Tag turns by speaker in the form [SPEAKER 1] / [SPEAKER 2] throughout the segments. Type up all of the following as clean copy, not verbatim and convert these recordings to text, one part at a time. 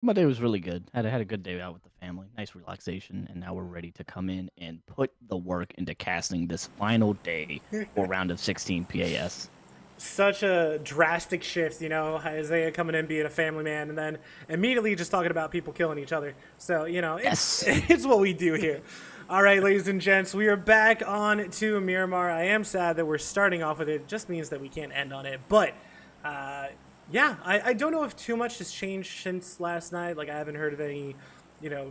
[SPEAKER 1] My day was really good. Had a good day out with the family. Nice relaxation, and now we're ready to come in and put the work into casting this final day for round of 16 PAS.
[SPEAKER 2] Such a drastic shift, Isaiah coming in being a family man and then immediately just talking about people killing each other. So, it's
[SPEAKER 1] Yes.
[SPEAKER 2] it's what we do here. All right, ladies and gents, we are back on to Miramar. I am sad that we're starting off with it. It just means that we can't end on it. But yeah, I don't know if too much has changed since last night. Like I haven't heard of any,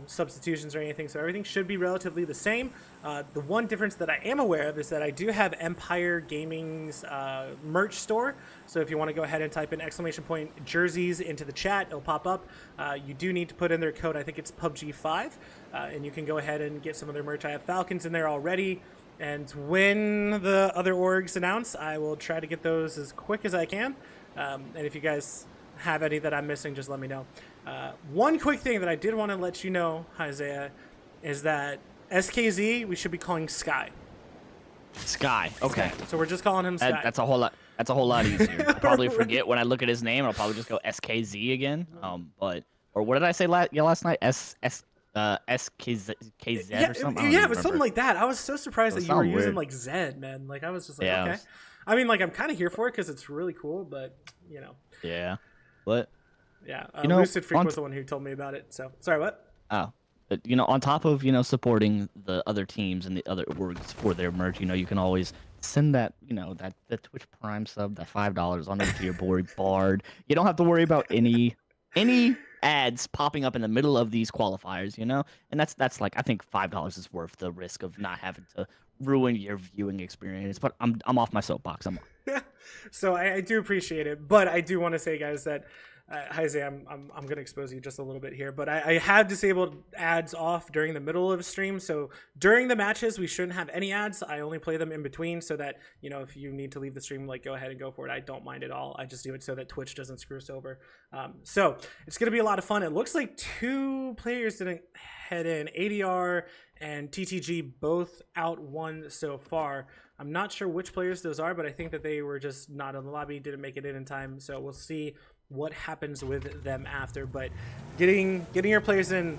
[SPEAKER 2] substitutions or anything. So everything should be relatively the same. The one difference that I am aware of is that I do have Empire Gaming's merch store. So if you want to go ahead and type in exclamation point jerseys into the chat, it'll pop up. You do need to put in their code. I think it's PUBG 5, and you can go ahead and get some of their merch. I have Falcons in there already. And when the other orgs announce, I will try to get those as quick as I can. And if you guys have any that I'm missing, just let me know. One quick thing that I did want to let you know, Isaiah, is that SKZ we should be calling Sky.
[SPEAKER 1] Sky. Okay.
[SPEAKER 2] Sky. So we're just calling him Sky.
[SPEAKER 1] That's a whole lot. That's a whole lot easier. I'll probably forget when I look at his name. I'll probably just go SKZ again. But or what did I say last night? SKZ or something. I don't
[SPEAKER 2] Yeah,
[SPEAKER 1] even
[SPEAKER 2] it was something
[SPEAKER 1] remember.
[SPEAKER 2] like that. I was so surprised
[SPEAKER 1] It
[SPEAKER 2] that you were
[SPEAKER 1] sounded
[SPEAKER 2] using
[SPEAKER 1] weird.
[SPEAKER 2] like Zed, man. Like I was just like,
[SPEAKER 1] Yeah.
[SPEAKER 2] okay. I mean, like I'm kind of here for it because it's really cool, but you know,
[SPEAKER 1] Yeah. But
[SPEAKER 2] yeah.
[SPEAKER 1] you know,
[SPEAKER 2] Lucid Freak was the one who told me about it. So sorry, what?
[SPEAKER 1] Oh, but on top of supporting the other teams and the other orgs for their merch, you can always send that that the Twitch Prime sub, that $5 on over to your boy Bard. You don't have to worry about any ads popping up in the middle of these qualifiers, and that's like I think $5 is worth the risk of not having to ruin your viewing experience. But I'm off my soapbox. I'm
[SPEAKER 2] So I do appreciate it, but I do want to say, guys, that Jose, I'm going to expose you just a little bit here, but I have disabled ads off during the middle of a stream. So during the matches, we shouldn't have any ads. I only play them in between, so that if you need to leave the stream, like go ahead and go for it. I don't mind at all. I just do it so that Twitch doesn't screw us over. So it's going to be a lot of fun. It looks like two players didn't head in. ADR and TTG both out one so far. I'm not sure which players those are, but I think that they were just not in the lobby, didn't make it in time. So we'll see what happens with them after. But getting your players in,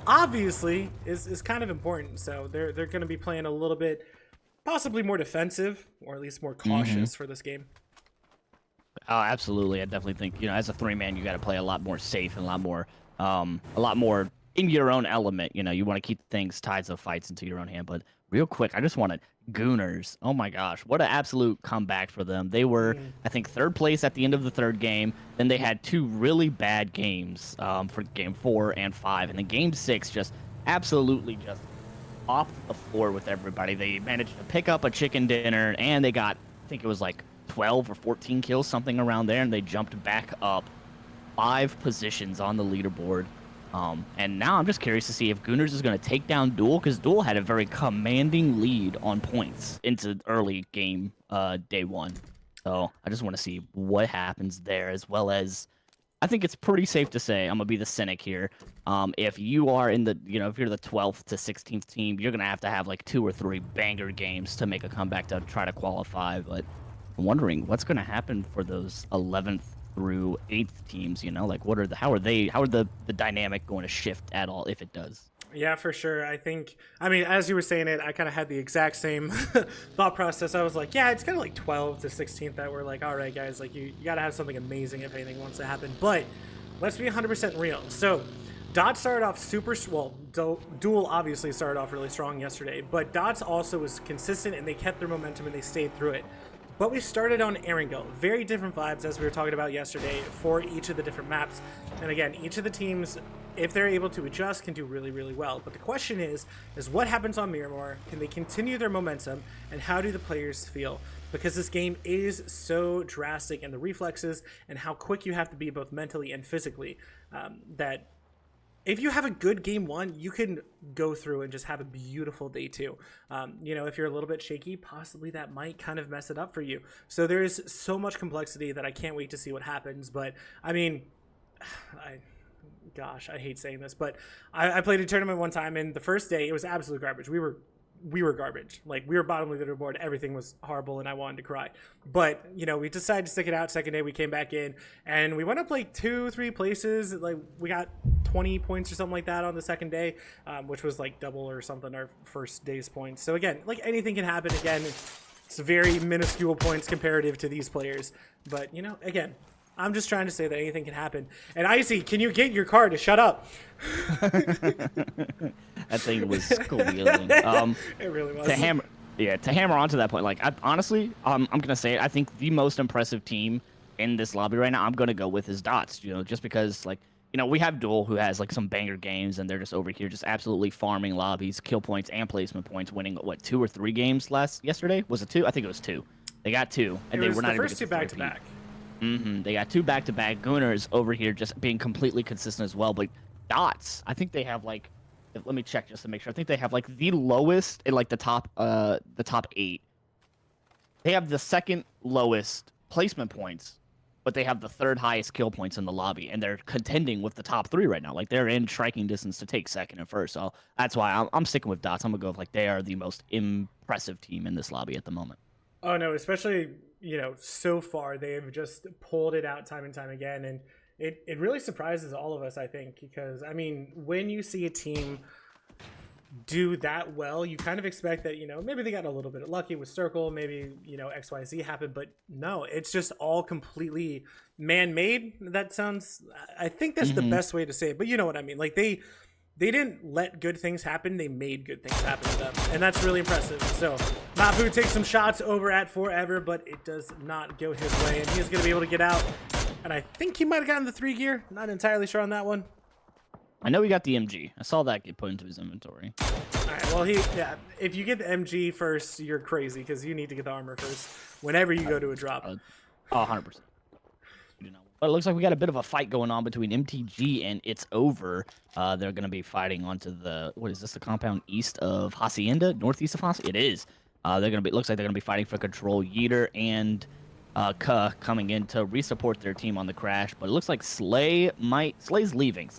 [SPEAKER 2] obviously is kind of important. So they're going to be playing a little bit, possibly more defensive, or at least more cautious for this game.
[SPEAKER 1] Oh, absolutely. I definitely think, as a three-man, you got to play a lot more safe and a lot more in your own element. You want to keep things, tides of fights into your own hand. But real quick, I just wanted Gooners. Oh my gosh, what an absolute comeback for them. They were, I think, third place at the end of the third game. Then they had two really bad games for game 4 and 5. And then game 6 just absolutely just off the floor with everybody. They managed to pick up a chicken dinner, and they got, I think it was like 12 or 14 kills, something around there, and they jumped back up 5 positions on the leaderboard. And now I'm just curious to see if Gooners is going to take down Duel, because Duel had a very commanding lead on points into early game day 1. So I just want to see what happens there, as well as I think it's pretty safe to say, I'm gonna be the cynic here. If you are in the, if you're the 12th to 16th team, you're gonna have to have like 2 or 3 banger games to make a comeback to try to qualify. But I'm wondering what's gonna happen for those 11th through 8th teams. Like how are the dynamic going to shift at all, if it does?
[SPEAKER 2] Yeah, for sure. I mean, as you were saying it, I kind of had the exact same thought process. I was like, yeah, it's kind of like 12 to 16th that we're like, all right, guys, like you got to have something amazing if anything wants to happen. But let's be 100% real. So Dot started off super well. Duel obviously started off really strong yesterday, but Dots also was consistent and they kept their momentum and they stayed through it. But we started on Erangel. Very different vibes, as we were talking about yesterday, for each of the different maps. And again, each of the teams, if they're able to adjust, can do really, really well. But the question is what happens on Miramar? Can they continue their momentum? And how do the players feel? Because this game is so drastic, and the reflexes and how quick you have to be both mentally and physically, that if you have a good game 1, you can go through and just have a beautiful day 2. If you're a little bit shaky, possibly that might kind of mess it up for you. So there's so much complexity that I can't wait to see what happens. But I mean, gosh, I hate saying this, but I played a tournament one time, and the first day it was absolute garbage. We were we were garbage. Like, we were bottom of the leaderboard. Everything was horrible, and I wanted to cry. But, you know, we decided to stick it out. Second day, we came back in, and we went up like 2-3 places. Like, we got 20 points or something like that on the second day, which was like double or something our first day's points. So again, like, anything can happen. Again, it's very minuscule points comparative to these players. But, you know, again, I'm just trying to say that anything can happen. And Icy, can you get your car to shut up?
[SPEAKER 1] That thing was squealing.
[SPEAKER 2] It really was.
[SPEAKER 1] To hammer onto that point, like, honestly, I'm gonna say it. I think the most impressive team in this lobby right now, I'm gonna go with is Dots. You know, just because, like, you know, we have Duel, who has like some banger games, and they're just over here just absolutely farming lobbies, kill points and placement points, winning what 2 or 3 games yesterday? Was it 2? I think it was 2. They got 2, and they were not
[SPEAKER 2] the
[SPEAKER 1] even
[SPEAKER 2] first 2 back to back.
[SPEAKER 1] They got 2 back-to-back. Gunners over here just being completely consistent as well. But Dots, I think they have like, let me check just to make sure. I think they have like the lowest in like the top 8. They have the second lowest placement points, but they have the 3rd highest kill points in the lobby, and they're contending with the top 3 right now. Like, they're in striking distance to take 2nd and 1st. So that's why I'm sticking with Dots. I'm gonna go with, like, they are the most impressive team in this lobby at the moment.
[SPEAKER 2] Oh no, especially, you know, so far they have just pulled it out time and time again, and it really surprises all of us, I think, because I mean, when you see a team do that well, you kind of expect that, you know, maybe they got a little bit lucky with Circle, maybe, you know, XYZ happened, but no, it's just all completely man-made. That sounds, I think that's the best way to say it, but you know what I mean. Like, they didn't let good things happen. They made good things happen to them. And that's really impressive. So Mapu takes some shots over at Forever, but it does not go his way. And he's going to be able to get out. And I think he might have gotten the 3 gear. Not entirely sure on that one.
[SPEAKER 1] I know he got the MG. I saw that get put into his inventory.
[SPEAKER 2] All right, well, if you get the MG first, you're crazy, because you need to get the armor first whenever you go to a drop.
[SPEAKER 1] 100%. But it looks like we got a bit of a fight going on between MTG and It's Over. They're going to be fighting onto the, what is this, the compound east of Hacienda, northeast of Hacienda? It is. They're going to be, looks like they're going to be fighting for control. Yeeter and Ka coming in to resupport their team on the crash. But it looks like Slay's leaving.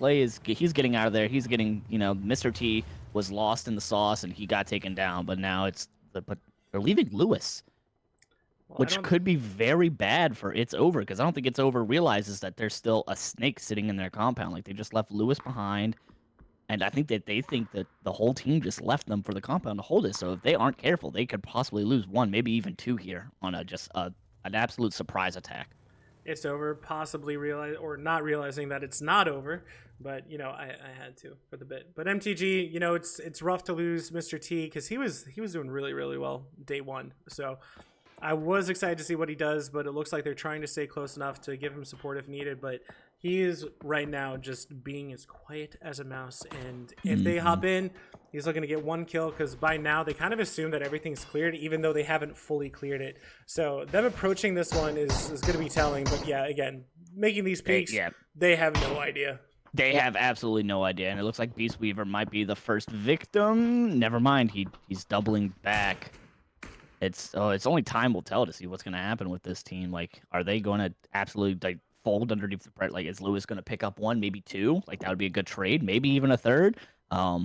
[SPEAKER 1] He's getting out of there. He's getting, you know, Mr. T was lost in the sauce and he got taken down. But now but they're leaving Lewis. Well, which could be very bad for It's Over, because I don't think It's Over realizes that there's still a snake sitting in their compound. Like, they just left Lewis behind, and I think that they think that the whole team just left them for the compound to hold it. So if they aren't careful, they could possibly lose 1, maybe even 2 here on an absolute surprise attack.
[SPEAKER 2] It's Over possibly not realizing that it's not over, but, you know, I had to for the bit. But MTG, you know, it's rough to lose Mr. T, because he was doing really, really well day 1. So I was excited to see what he does, but it looks like they're trying to stay close enough to give him support if needed. But he is right now just being as quiet as a mouse. And if they hop in, he's looking to get 1 kill, because by now they kind of assume that everything's cleared, even though they haven't fully cleared it. So them approaching this one is going to be telling. But yeah, again, making these peaks, they have no idea.
[SPEAKER 1] They have absolutely no idea. And it looks like Beast Weaver might be the first victim. Never mind, he's doubling back. It's only time will tell to see what's going to happen with this team. Like, are they going to absolutely, like, fold underneath the pressure? Like, is Lewis going to pick up 1, maybe 2? Like, that would be a good trade. Maybe even a 3rd. I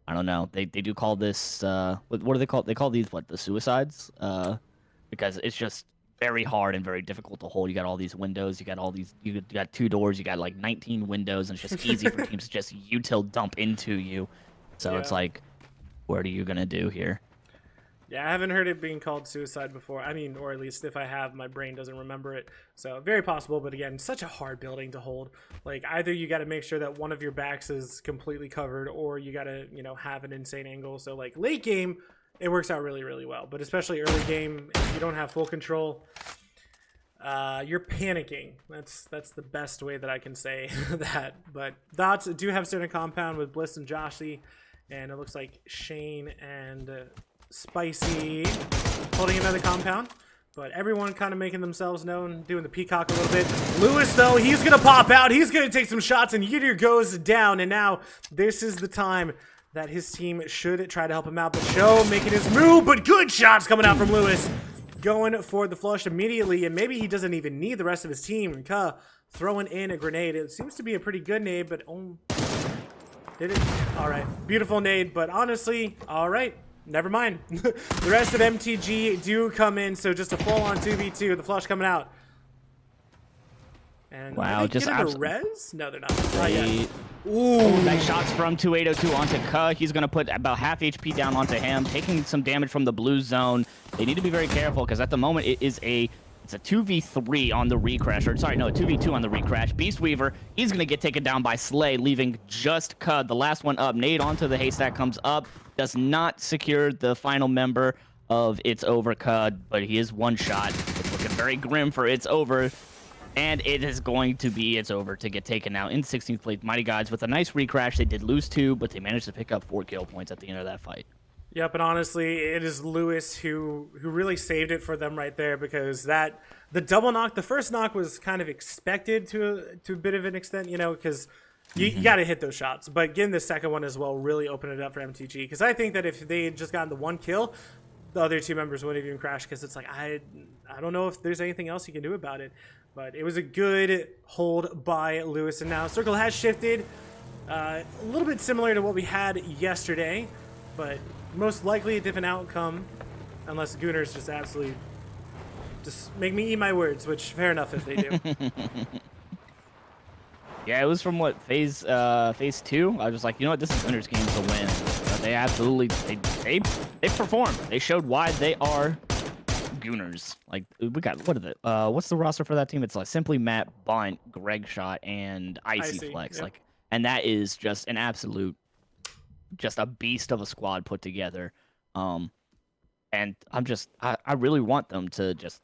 [SPEAKER 1] don't know. They do call this what do they call? They call these, what, the suicides? Because it's just very hard and very difficult to hold. You got all these windows. You got 2 doors. You got like 19 windows, and it's just easy for teams to just util dump into you. So it's like, what are you gonna do here?
[SPEAKER 2] Yeah, I haven't heard it being called suicide before. I mean, or at least if I have, my brain doesn't remember it. So very possible, but again, such a hard building to hold. Like, either you got to make sure that one of your backs is completely covered, or you got to, you know, have an insane angle. So like late game, it works out really, really well. But especially early game, if you don't have full control, you're panicking. That's the best way that I can say that. But Dots do have certain compound with Bliss and Joshy, and it looks like Shane and Spicy holding another compound, but everyone kind of making themselves known, doing the peacock a little bit. Lewis, though, he's gonna pop out, he's gonna take some shots, and Yeeter goes down. And now this is the time that his team should try to help him out. But Show making his move, but good shots coming out from Lewis, going for the flush immediately, and maybe he doesn't even need the rest of his team. And Ka throwing in a grenade. It seems to be a pretty good nade, but did it? All right, beautiful nade, but honestly, all right. never mind. The rest of MTG do come in, so just a full-on 2v2. The flush coming out. And
[SPEAKER 1] wow, just
[SPEAKER 2] a res? No, they're not. Not yet. Ooh,
[SPEAKER 1] nice shots from 2802 onto Ka. He's going to put about half HP down onto him, taking some damage from the blue zone. They need to be very careful because at the moment it's a 2v3 on the recrash, or sorry, no, a 2v2 on the recrash. Beast Weaver, he's going to get taken down by Slay, leaving just Cud, the last one up. Nade onto the haystack comes up, does not secure the final member of It's Over Cud, but he is one shot. It's looking very grim for It's Over, and it is going to be It's Over to get taken out in 16th place. Mighty Gods with a nice recrash. They did lose 2, but they managed to pick up 4 kill points at the end of that fight.
[SPEAKER 2] Yep, and honestly, it is Lewis who really saved it for them right there, because the double knock, the first knock was kind of expected to a bit of an extent, you know, because you got to hit those shots. But getting the second one as well really opened it up for MTG, because I think that if they had just gotten the 1 kill, the other 2 members wouldn't even crash, because it's like, I don't know if there's anything else you can do about it. But it was a good hold by Lewis, and now Circle has shifted a little bit similar to what we had yesterday, but most likely a different outcome, unless Gooners just absolutely just make me eat my words, which fair enough if they do.
[SPEAKER 1] Yeah, it was from what, phase 2? I was just like, you know what, this is Gooners' game to win. But they absolutely they performed. They showed why they are Gooners. Like, we got, what are the what's the roster for that team? It's like Simply Matt, Bunt, Greg Shot, and Icy Flex. Yep. Like, and that is just an absolute, just a beast of a squad put together. And I really want them to just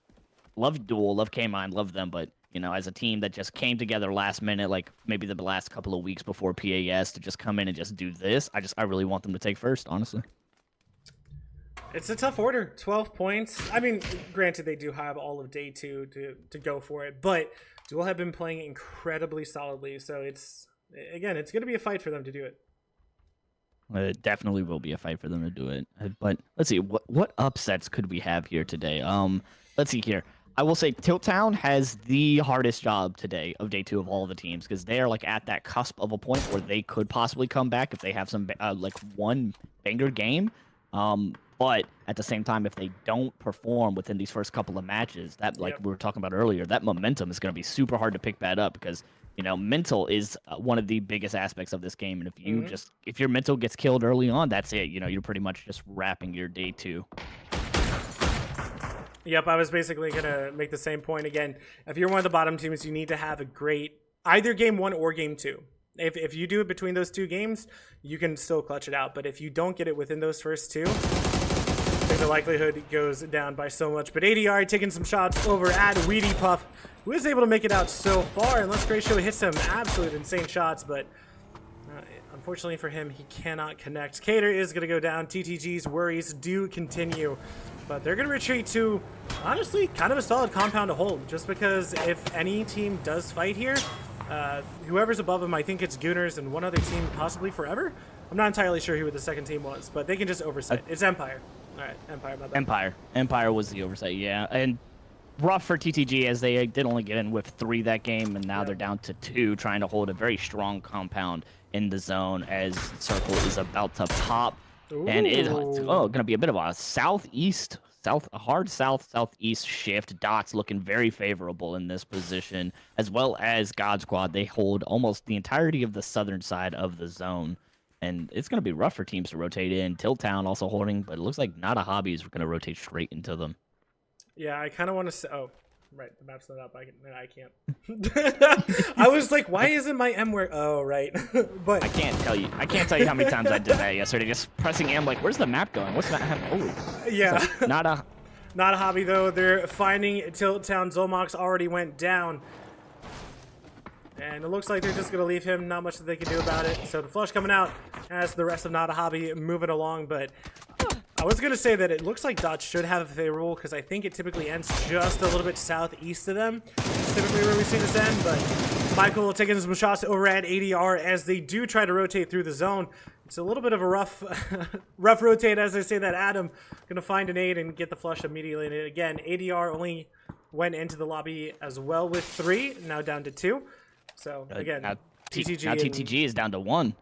[SPEAKER 1] love Duel, love K-Mine, love them, but you know, as a team that just came together last minute, like maybe the last couple of weeks before PAS, to just come in and just do this, I really want them to take first, honestly.
[SPEAKER 2] It's a tough order. 12 points. I mean, granted, they do have all of day 2 to go for it, but Duel have been playing incredibly solidly, so it's going to be a fight for them to do it.
[SPEAKER 1] It definitely will be a fight for them to do it. But let's see, what upsets could we have here today? Let's see here. I will say Tilt Town has the hardest job today of day 2 of all the teams, because they are like at that cusp of a point where they could possibly come back if they have some like one banger game. But at the same time, if they don't perform within these first couple of matches, that like we were talking about earlier, that momentum is going to be super hard to pick that up, because you know, mental is one of the biggest aspects of this game, and if you if your mental gets killed early on, that's it. You know, you're pretty much just wrapping your day 2.
[SPEAKER 2] Yep, I was basically gonna make the same point again. If you're one of the bottom teams, you need to have a great either game 1 or game 2. If you do it between those 2 games, you can still clutch it out. But if you don't get it within those first 2, I think the likelihood goes down by so much. But ADR taking some shots over at Weedy Puff, who is able to make it out so far. Unless Gracio hits some absolute insane shots, but unfortunately for him, he cannot connect. Cater is going to go down. TTG's worries do continue, but they're going to retreat to, honestly, kind of a solid compound to hold, just because if any team does fight here, whoever's above them, I think it's Gooners and one other team, possibly Forever. I'm not entirely sure who the second team was, but they can just oversight. It's Empire. All right, Empire, my bad.
[SPEAKER 1] Empire was the oversight, yeah. And rough for TTG, as they did only get in with 3 that game, and now they're down to 2, trying to hold a very strong compound in the zone as Circle is about to pop. Ooh. And it's going to be a bit of a hard southeast shift. Dots looking very favorable in this position, as well as God Squad. They hold almost the entirety of the southern side of the zone. And it's going to be rough for teams to rotate in. Tilt Town also holding, but it looks like Not a Hobby is going to rotate straight into them.
[SPEAKER 2] Yeah, I kind of want to say... Oh, right. The map's not up. I can't. I was like, why isn't my M where... Oh, right. But
[SPEAKER 1] I can't tell you how many times I did that yesterday. Just pressing M, like, where's the map going? What's that happening? Oh.
[SPEAKER 2] Yeah.
[SPEAKER 1] So, not a
[SPEAKER 2] hobby, though. They're finding Tilt Town. Zolmox already went down. And it looks like they're just going to leave him. Not much that they can do about it. So the flush coming out as the rest of Not a Hobby moving along. But I was going to say that it looks like Dot should have a favorable, because I think it typically ends just a little bit southeast of them. Typically where we see this end. But Michael taking some shots over at ADR as they do try to rotate through the zone. It's a little bit of a rough rotate, as I say that. Adam going to find an 8 and get the flush immediately. And again, ADR only went into the lobby as well with 3, now down to 2. So again,
[SPEAKER 1] TTG is down to 1.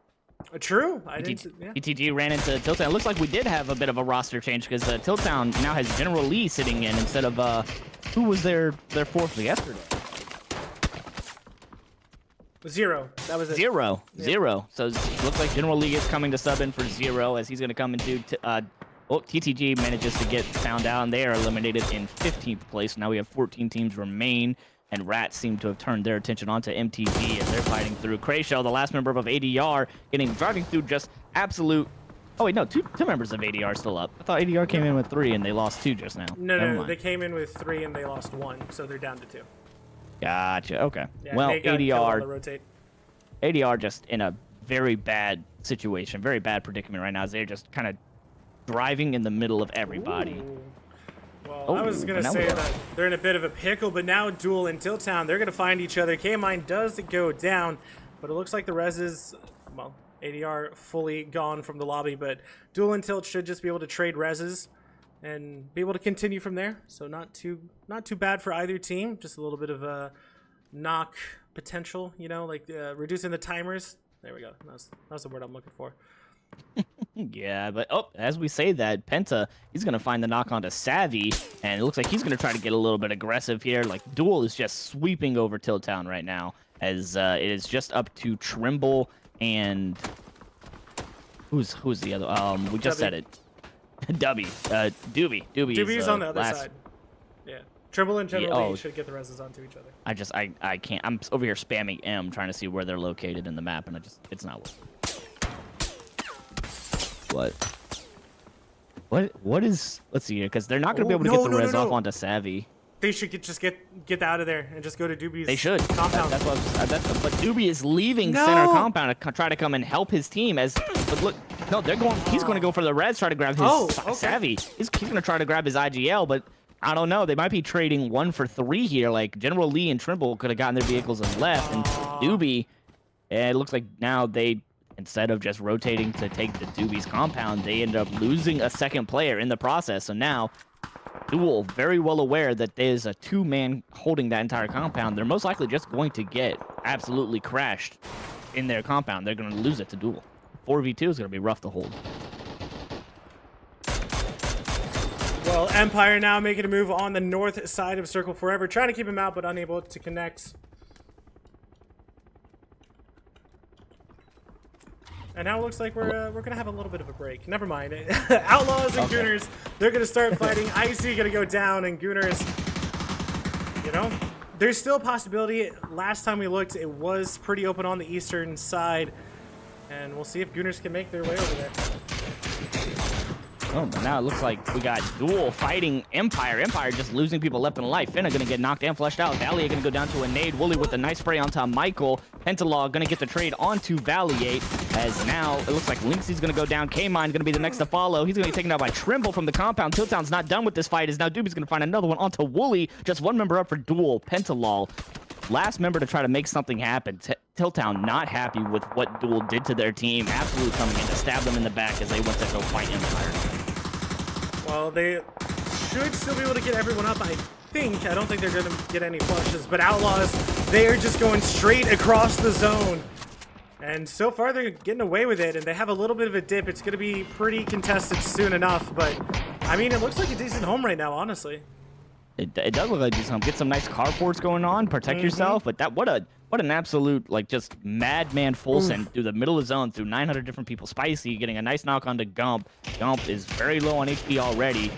[SPEAKER 2] True. I didn't. Yeah.
[SPEAKER 1] ETG ran into Tiltown. It looks like we did have a bit of a roster change because Tiltown now has General Lee sitting in instead of who was their fourth yesterday.
[SPEAKER 2] Zero. That was it.
[SPEAKER 1] Zero.
[SPEAKER 2] Yeah.
[SPEAKER 1] Zero. So it looks like General Lee is coming to sub in for Zero as he's going to come into. TTG manages to get found out, and they are eliminated in 15th place. Now we have 14 teams remain, and Rats seem to have turned their attention onto MTV as they're fighting through. Crayshell, the last member of ADR, driving through just absolute. Oh wait, no, two members of ADR still up. I thought ADR came in with 3 and they lost 2 just now.
[SPEAKER 2] No, they came in with 3 and they lost 1, so they're down to 2.
[SPEAKER 1] Gotcha. Okay.
[SPEAKER 2] Yeah,
[SPEAKER 1] well,
[SPEAKER 2] ADR
[SPEAKER 1] just in a very bad situation, very bad predicament right now. As they're just kind of driving in the middle of everybody.
[SPEAKER 2] Ooh. Well, I was going to say that they're in a bit of a pickle, but now Duel and Tiltown, they're going to find each other. K-Mine does go down, but it looks like the reses, well, ADR fully gone from the lobby, but Duel and Tilt should just be able to trade reses and be able to continue from there. So not too bad for either team. Just a little bit of a knock potential, you know, like reducing the timers. There we go. That's the word I'm looking for.
[SPEAKER 1] Yeah, but as we say that, Penta, he's going to find the knock onto Savvy, and it looks like he's going to try to get a little bit aggressive here. Like, Duel is just sweeping over Tiltown right now, as it is just up to Trimble and... Who's the other? We just said it. Doobie.
[SPEAKER 2] Doobie's on the other side. Yeah. Trimble and General Lee should get the reses onto each other.
[SPEAKER 1] I can't. I'm over here spamming M, trying to see where they're located in the map, and it's not working. What is? Let's see here, because they're not going to be able to get the res off onto Savvy.
[SPEAKER 2] They should just get out of there and just go to Doobie's.
[SPEAKER 1] They should.
[SPEAKER 2] Compound.
[SPEAKER 1] But Doobie is leaving center compound to try to come and help his team. But look, no, they're going. He's going to go for the res, try to grab his Savvy. He's going to try to grab his IGL, but I don't know. They might be trading 1 for 3 here. Like General Lee and Trimble could have gotten their vehicles and left, and Doobie. It looks like now they. Instead of just rotating to take the Doobie's compound, they ended up losing a second player in the process. So now, Duel, very well aware that there's a 2-man holding that entire compound. They're most likely just going to get absolutely crashed in their compound. They're going to lose it to Duel. 4v2 is going to be rough to hold.
[SPEAKER 2] Well, Empire now making a move on the north side of Circle Forever, trying to keep him out, but unable to connect. And now it looks like we're gonna have a little bit of a break. Never mind. Outlaws and Gooners, they're gonna start fighting. Icy gonna go down, and Gooners, you know, there's still a possibility. Last time we looked, it was pretty open on the eastern side, and we'll see if Gooners can make their way over there.
[SPEAKER 1] Oh, but now it looks like we got Duel fighting Empire. Empire just losing people left and right. Finna gonna get knocked and flushed out. Valiate gonna go down to a nade. Wooly with a nice spray onto Michael. Pentalaw gonna get the trade onto Valiate. As now it looks like Lynxie's gonna go down. K-Mine gonna be the next to follow. He's gonna be taken out by Trimble from the compound. Tiltown's not done with this fight. As now Doobie's gonna find another one onto Wooly. Just 1 member up for Duel. Pentalaw, last member to try to make something happen. Tiltown not happy with what Duel did to their team. Absolutely coming in to stab them in the back as they went to go fight Empire.
[SPEAKER 2] Well, they should still be able to get everyone up, I think. I don't think they're going to get any flushes, but Outlaws, they are just going straight across the zone. And so far, they're getting away with it, and they have a little bit of a dip. It's going to be pretty contested soon enough, but, I mean, it looks like a decent home right now, honestly.
[SPEAKER 1] It does look like decent home. Get some nice carports going on, protect yourself, but that what an absolute, like, just madman full send through the middle of the zone through 900 different people. Spicy getting a nice knock onto Gump. Gump is very low on HP already.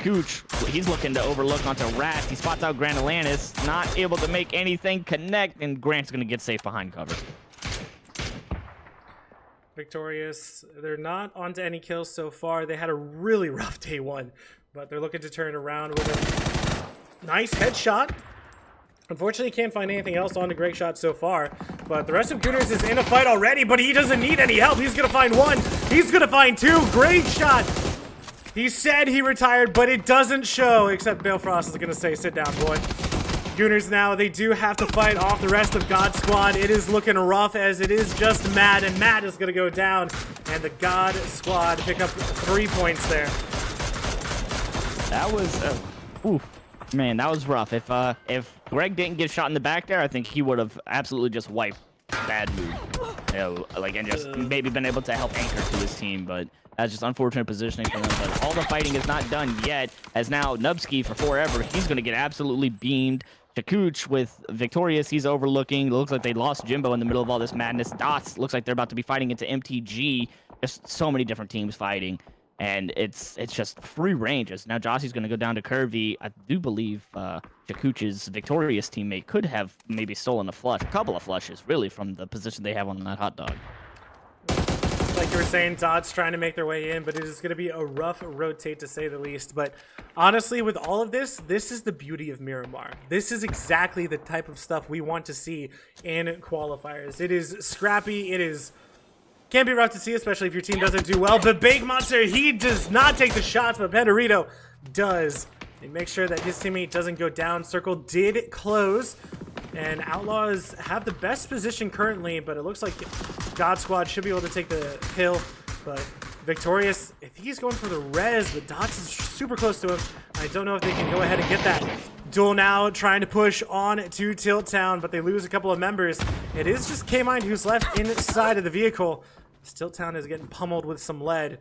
[SPEAKER 1] Cooch, he's looking to overlook onto Rat. He spots out Grand Atlantis, not able to make anything connect, and Grant's going to get safe behind cover.
[SPEAKER 2] Victorious. They're not onto any kills so far. They had a really rough day 1, but they're looking to turn around with a nice headshot. Unfortunately, can't find anything else on the Great Shot so far, but the rest of Gooners is in a fight already, but he doesn't need any help. He's going to find 1. He's going to find 2. Great Shot. He said he retired, but it doesn't show, except Balefrost is going to say, sit down, boy. Gooners now, they do have to fight off the rest of God Squad. It is looking rough as it is just Matt, and Matt is going to go down, and the God Squad pick up 3 points there.
[SPEAKER 1] That was, oof. Man, that was rough. If Greg didn't get shot in the back there, I think he would have absolutely just wiped. Bad move. you know, like, and just maybe been able to help anchor to his team, but that's just unfortunate positioning for them. But all the fighting is not done yet, as now Nubsky for Forever, he's going to get absolutely beamed. Chakooch with Victorious, he's overlooking. It looks like they lost Jimbo in the middle of all this madness. Dots looks like they're about to be fighting into MTG. Just so many different teams fighting. And it's just free ranges. Now Jossie's going to go down to Curvy. I do believe Chakooch's Victorious teammate could have maybe stolen a flush, a couple of flushes, really, from the position they have on that hot dog.
[SPEAKER 2] Like you were saying, Dots trying to make their way in, but it is going to be a rough rotate to say the least. But honestly, with all of this, this is the beauty of Miramar. This is exactly the type of stuff we want to see in qualifiers. It is scrappy. It is... Can be rough to see, especially if your team doesn't do well. But Big Monster, he does not take the shots, but Pandorito does. They make sure that his teammate doesn't go down. Circle did close. And Outlaws have the best position currently, but it looks like God Squad should be able to take the kill. But Victorious, I think he's going for the res, but Dots is super close to him. I don't know if they can go ahead and get that. Duel now trying to push on to Tilt Town, but they lose a couple of members. It is just K-Mind who's left inside of the vehicle. Tilt Town is getting pummeled with some lead.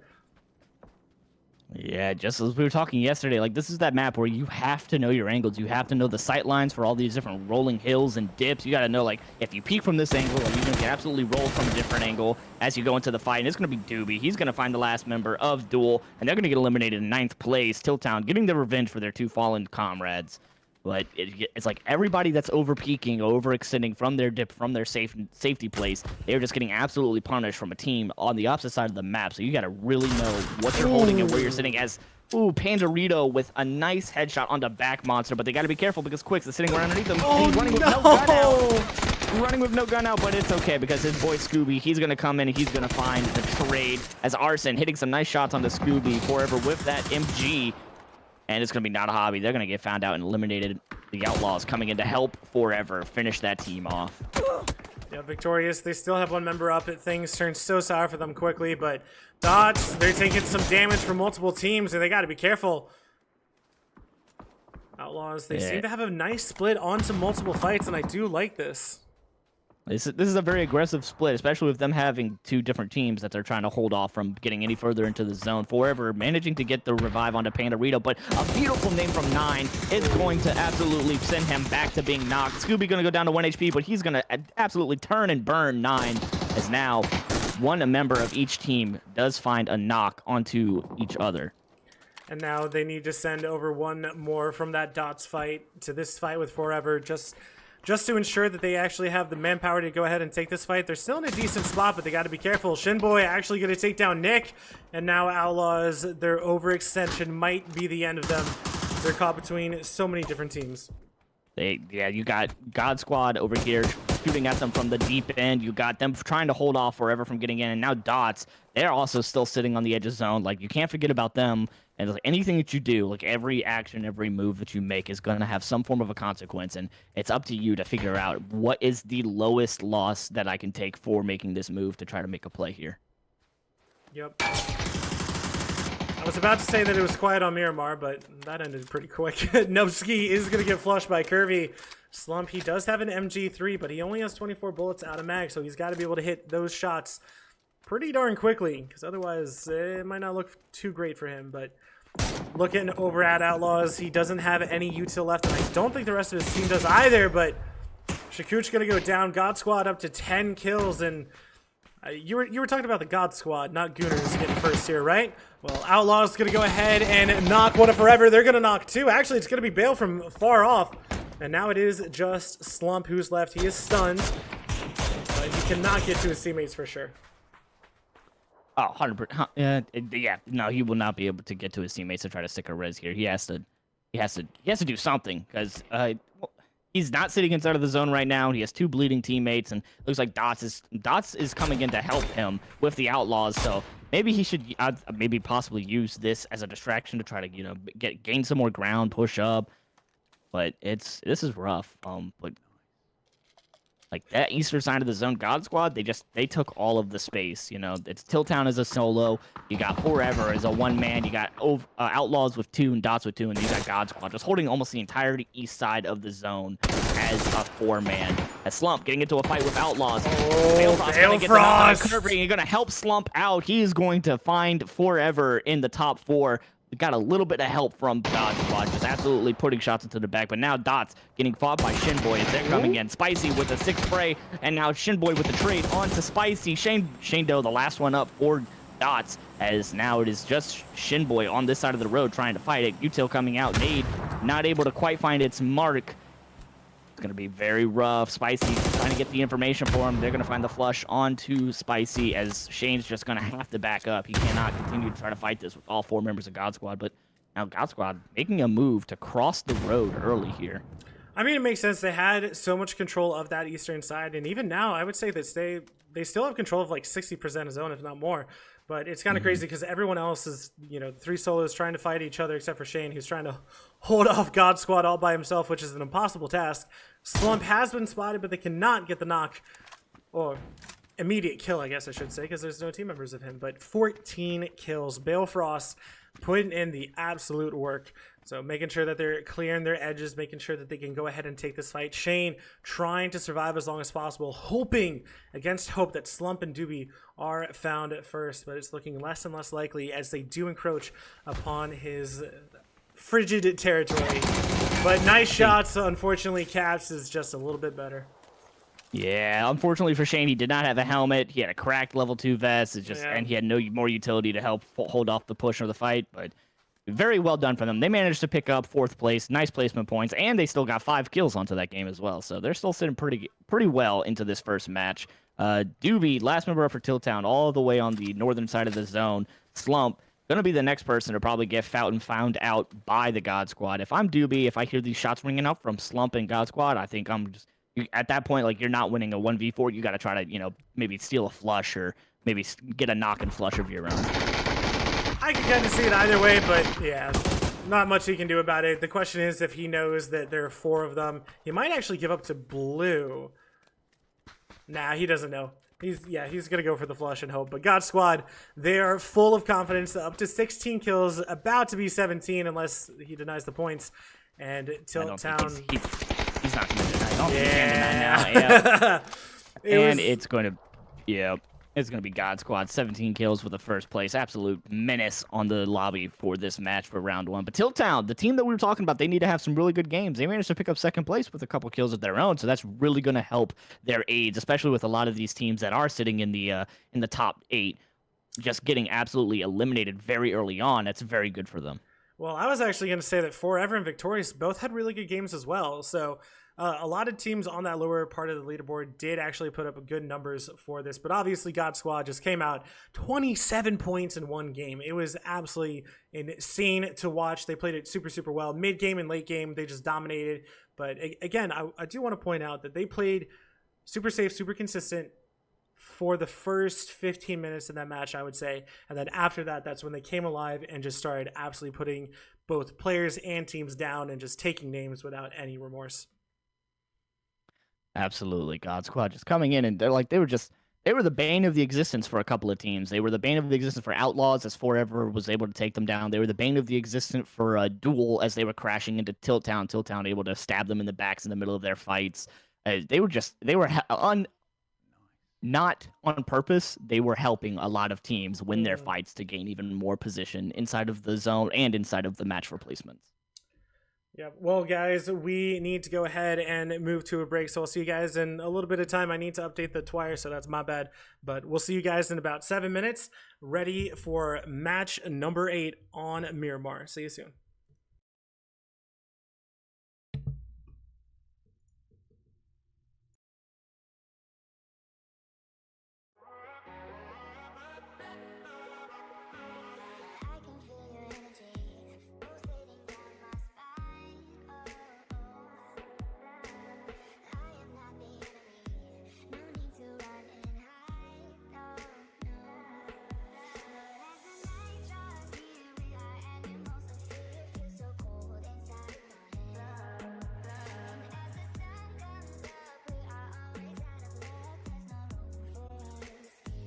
[SPEAKER 1] Yeah, just as we were talking yesterday, like, this is that map where you have to know your angles. You have to know the sight lines for all these different rolling hills and dips. You got to know, like, if you peek from this angle, like, you're going to get absolutely rolled from a different angle as you go into the fight. And it's going to be Doobie. He's going to find the last member of Duel, and they're going to get eliminated in 9th place. Tilt Town getting their revenge for their 2 fallen comrades. But it's like everybody that's over peaking, overextending from their dip, from their safety place, they're just getting absolutely punished from a team on the opposite side of the map. So you got to really know what you're holding and where you're sitting. As Pandorito with a nice headshot on the back monster, but they got to be careful because Quicks is sitting right underneath them. And he's running with no gun out. Running with no gun out, but it's okay because his boy Scooby, he's gonna come in and he's gonna find the trade. As Arson hitting some nice shots on the Scooby Forever with that MG. And it's going to be not a hobby. They're going to get found out and eliminated. The Outlaws coming in to help Forever finish that team off.
[SPEAKER 2] Yeah, Victorious. They still have 1 member up. Things turn so sour for them quickly. But Dots, they're taking some damage from multiple teams, and they got to be careful. Outlaws, they seem to have a nice split onto multiple fights, and I do like this.
[SPEAKER 1] This is a very aggressive split, especially with them having 2 different teams that they're trying to hold off from getting any further into the zone. Forever managing to get the revive onto Pandorito, but a beautiful name from 9 is going to absolutely send him back to being knocked. Scooby going to go down to 1 HP, but he's going to absolutely turn and burn 9, as now a member of each team does find a knock onto each other.
[SPEAKER 2] And now they need to send over 1 more from that Dots fight to this fight with Forever, just to ensure that they actually have the manpower to go ahead and take this fight. They're still in a decent spot, but they got to be careful. Shinboy actually going to take down Nick, and now Outlaws, their overextension might be the end of them. They're caught between so many different teams.
[SPEAKER 1] Yeah, you got God Squad over here shooting at them from the deep end. You got them trying to hold off Forever from getting in, and now Dots, they're also still sitting on the edge of zone. Like, you can't forget about them. And like, anything that you do, like every action, every move that you make is going to have some form of a consequence. And it's up to you to figure out what is the lowest loss that I can take for making this move to try to make a play here.
[SPEAKER 2] Yep. I was about to say that it was quiet on Miramar, but that ended pretty quick. Nubsky is going to get flushed by Curvy. Slump, he does have an MG3, but he only has 24 bullets out of mag, so he's got to be able to hit those shots pretty darn quickly, because otherwise it might not look too great for him. But looking over at Outlaws, he doesn't have any util left, and I don't think the rest of his team does either, but Chakooch going to go down. God Squad up to 10 kills, and you were talking about the God Squad, not Gooners getting first here, right? Well, Outlaws going to go ahead and knock 1 of Forever. They're going to knock 2. Actually, it's going to be Bale from far off, and now it is just Slump who's left. He is stunned, but he cannot get to his teammates for sure.
[SPEAKER 1] Oh, 100%. Yeah, no, he will not be able to get to his teammates to try to stick a res here. He has to do something, because he's not sitting inside of the zone right now. He has 2 bleeding teammates, and looks like Dots is coming in to help him with the Outlaws. So maybe he should maybe possibly use this as a distraction to try to gain some more ground, push up. But this is rough. But like that eastern side of the zone, God Squad, they took all of the space. It's Tilt Town as a solo. You got Forever as a 1-man. You got Outlaws with 2 and Dots with 2, and you got God Squad just holding almost the entire east side of the zone. as a 4-man. As Slump getting into a fight with Outlaws.
[SPEAKER 2] Oh,
[SPEAKER 1] Balefrost gonna get the
[SPEAKER 2] Balefrost!
[SPEAKER 1] curve, and you're gonna help Slump out. He is going to find Forever in the top 4. We got a little bit of help from God Squad, just absolutely putting shots into the back. But now Dots getting fought by Shinboy as they're coming in. Spicy with a 6th spray, and now Shinboy with the trade onto Spicy. Shane Doe, the last one up for Dots, as now it is just Shinboy on this side of the road trying to fight it. Util coming out. Nade not able to quite find its mark. It's going to be very rough. Spicy trying to get the information for him. They're going to find the flush onto Spicy as Shane's just going to have to back up. He cannot continue to try to fight this with all 4 members of God Squad. But now God Squad making a move to cross the road early here.
[SPEAKER 2] I mean, it makes sense. They had so much control of that eastern side. And even now, I would say that they still have control of like 60% of zone, if not more. But it's kind of crazy because everyone else is, 3 solos trying to fight each other except for Shane, who's trying to hold off God Squad all by himself, which is an impossible task. Slump has been spotted, but they cannot get the knock, or immediate kill, I guess I should say, because there's no team members of him. But 14 kills. Balefrost putting in the absolute work. So making sure that they're clearing their edges, making sure that they can go ahead and take this fight. Shane trying to survive as long as possible, hoping against hope that Slump and Doobie are found at first, but it's looking less and less likely as they do encroach upon his frigid territory. But nice shots. Unfortunately, Caps is just a little bit better.
[SPEAKER 1] Yeah, unfortunately for Shane, he did not have a helmet. He had a cracked level 2 vest. And he had no more utility to help hold off the push or the fight. But very well done for them. They managed to pick up 4th place, nice placement points, and they still got 5 kills onto that game as well. So they're still sitting pretty well into this first match. Doobie, last member up for Tiltown, all the way on the northern side of the zone. Slump, gonna be the next person to probably get found out by the God Squad. If I'm Doobie, if I hear these shots ringing out from Slump and God Squad, I think I'm just at that point, like, you're not winning a 1v4. You got to try to, maybe steal a flush or maybe get a knock and flush of your own.
[SPEAKER 2] I can kind of see it either way, but yeah, not much he can do about it. The question is if he knows that there are 4 of them. He might actually give up to Blue. Nah, he doesn't know. He's going to go for the flush and hope. But God Squad, they are full of confidence. Up to 16 kills, about to be 17 unless he denies the points. And Tilt Town...
[SPEAKER 1] He's not going to deny. I don't think he can deny now. Yeah. It's going to be God Squad. 17 kills for the first place. Absolute menace on the lobby for this match for round 1. But Tilt Town, the team that we were talking about, they need to have some really good games. They managed to pick up 2nd place with a couple kills of their own, so that's really going to help their aids, especially with a lot of these teams that are sitting in the top 8, just getting absolutely eliminated very early on. That's very good for them.
[SPEAKER 2] Well, I was actually going to say that Forever and Victorious both had really good games as well. So a lot of teams on that lower part of the leaderboard did actually put up good numbers for this. But obviously, God Squad just came out 27 points in one game. It was absolutely insane to watch. They played it super, super well. Mid-game and late game, they just dominated. But again, I do want to point out that they played super safe, super consistent for the first 15 minutes in that match, I would say. And then after that, that's when they came alive and just started absolutely putting both players and teams down and just taking names without any remorse.
[SPEAKER 1] Absolutely. God Squad just coming in, and they were the bane of the existence for a couple of teams. They were the bane of the existence for Outlaws as Forever was able to take them down. They were the bane of the existence for Duel as they were crashing into Tilt Town able to stab them in the backs in the middle of their fights. Not on purpose, they were helping a lot of teams win their fights to gain even more position inside of the zone and inside of the match replacements.
[SPEAKER 2] Yeah, well, guys, we need to go ahead and move to a break, so I'll see you guys in a little bit of time. I need to update the Twire, so that's my bad, but we'll see you guys in about 7 minutes, ready for match number 8 on Miramar. See you soon.